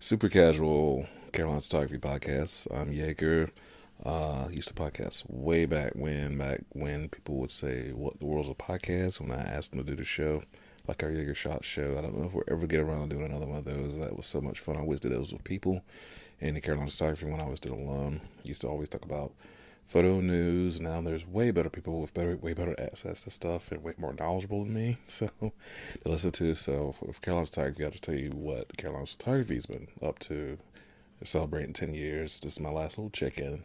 Super casual Carolina Photography podcast. I'm Yeager. Used to podcast way back when people would say, "What the world's a podcast?" When I asked them to do the show, like our Yeager Shot show. I don't know if we'll ever get around to doing another one of those. That was so much fun. I always did those with people. And the Carolina Photography, when I was did alone, used to always talk about photo news. Now there's way better people with way better access to stuff and way more knowledgeable than me, so to listen to. So with Carolina Photography, I'll just tell you what Carolina Photography's been up to. They're celebrating 10 years. This is my last little check-in.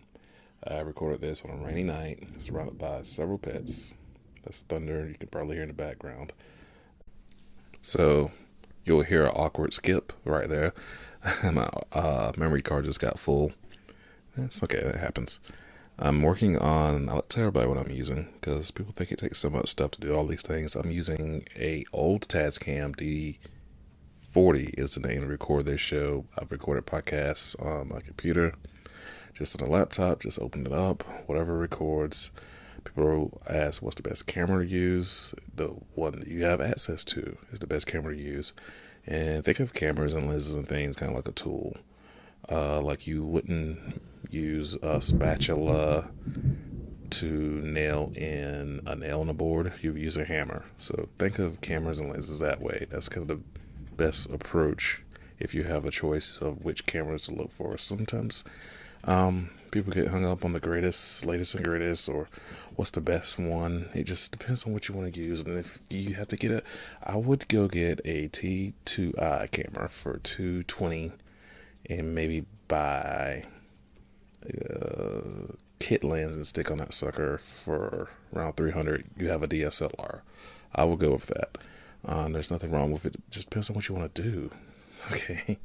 I recorded this on a rainy night, surrounded by several pets. That's thunder you can probably hear in the background. So you'll hear an awkward skip right there. My memory card just got full. It's okay, that happens. I'm working on, I'll tell everybody what I'm using, because people think it takes so much stuff to do all these things. I'm using a old Tascam D40 is the name to record this show. I've recorded podcasts on my computer, just on a laptop, just open it up, whatever records. People ask what's the best camera to use. The one that you have access to is the best camera to use. And think of cameras and lenses and things kind of like a tool. Like you wouldn't use a spatula to nail in a nail on a board. You would use a hammer. So think of cameras and lenses that way. That's kind of the best approach if you have a choice of which cameras to look for. Sometimes people get hung up on the latest and greatest, or what's the best one. It just depends on what you want to use. And if you have to get I would go get a T2i camera for $220 and maybe buy kit lens and stick on that sucker for around $300. You have a DSLR. I will go with that. There's nothing wrong with it. It just depends on what you want to do. Okay.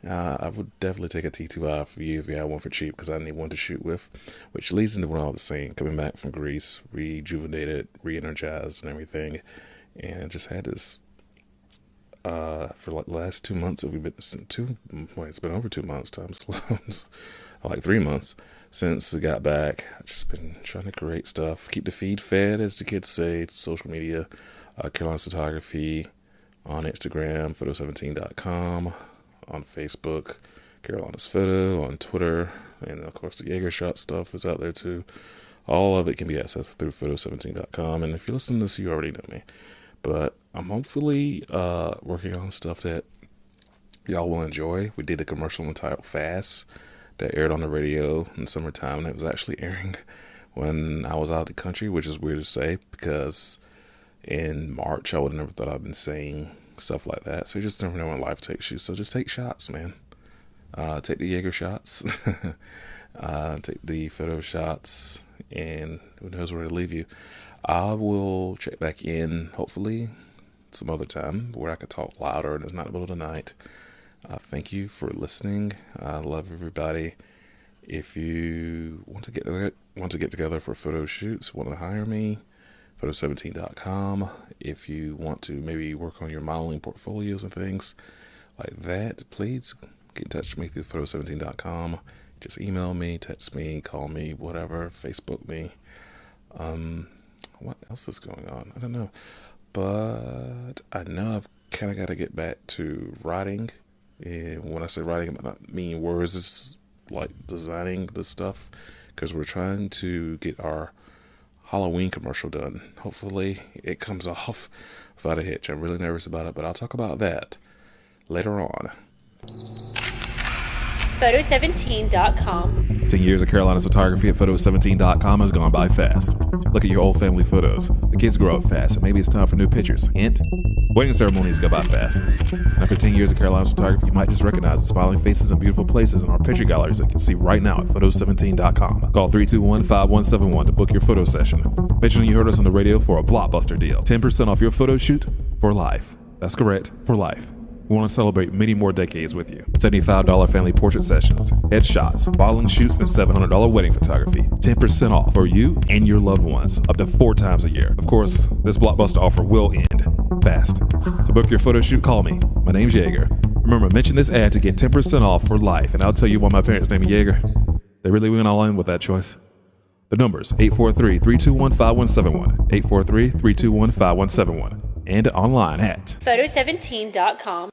I would definitely take a T2i for you if you have one for cheap, because I need one to shoot with, which leads into what I was saying. Coming back from Greece, rejuvenated, re-energized and everything, and I just had this for like the last 2 months. It's been over 2 months, time slows. Like 3 months since I got back. I've just been trying to create stuff, keep the feed fed, as the kids say. Social media, Carolina Photography on Instagram, photo17.com, on Facebook, Carolina's Photo, on Twitter, and of course the Yeager Shot stuff is out there too. All of it can be accessed through photo17.com, and if you listen to this, you already know me. But I'm hopefully working on stuff that y'all will enjoy. We did a commercial entitled Fast that aired on the radio in summertime, and it was actually airing when I was out of the country, which is weird to say, because in March I would have never thought I'd been saying stuff like that. So you just never know when life takes you. So just take shots, man. Take the Yeager shots. Take the photo shots, and who knows where to leave you. I will check back in, hopefully, some other time where I could talk louder and it's not the middle of the night. Thank you for listening. I love everybody. If you want to get together for photo shoots, want to hire me, photo17.com. If you want to maybe work on your modeling portfolios and things like that, please get in touch with me through photo17.com. Just email me, text me, call me, whatever, Facebook me. What else is going on? I don't know. But I know I've kind of got to get back to writing. And when I say writing, I not mean words. It's like designing the stuff, because we're trying to get our Halloween commercial done. Hopefully it comes off without a hitch. I'm really nervous about it, but I'll talk about that later on. Photo17.com. 10 years of Carolina's photography at photo17.com has gone by fast. Look at your old family photos. The kids grow up fast, and maybe it's time for new pictures. Hint: wedding ceremonies go by fast. And after 10 years of Carolina's photography, you might just recognize the smiling faces and beautiful places in our picture galleries that you can see right now at photo17.com. Call 321-5171 to book your photo session. Mention you heard us on the radio for a blockbuster deal. 10% off your photo shoot for life. That's correct, for life. We want to celebrate many more decades with you. $75 family portrait sessions, headshots, modeling shoots, and $700 wedding photography. 10% off for you and your loved ones, up to 4 times a year. Of course, this blockbuster offer will end fast. To book your photo shoot, call me. My name's Yeager. Remember, mention this ad to get 10% off for life, and I'll tell you why my parents named me Yeager. They really went all in with that choice. The number's 843-321-5171, 843-321-5171, and online at Photo17.com.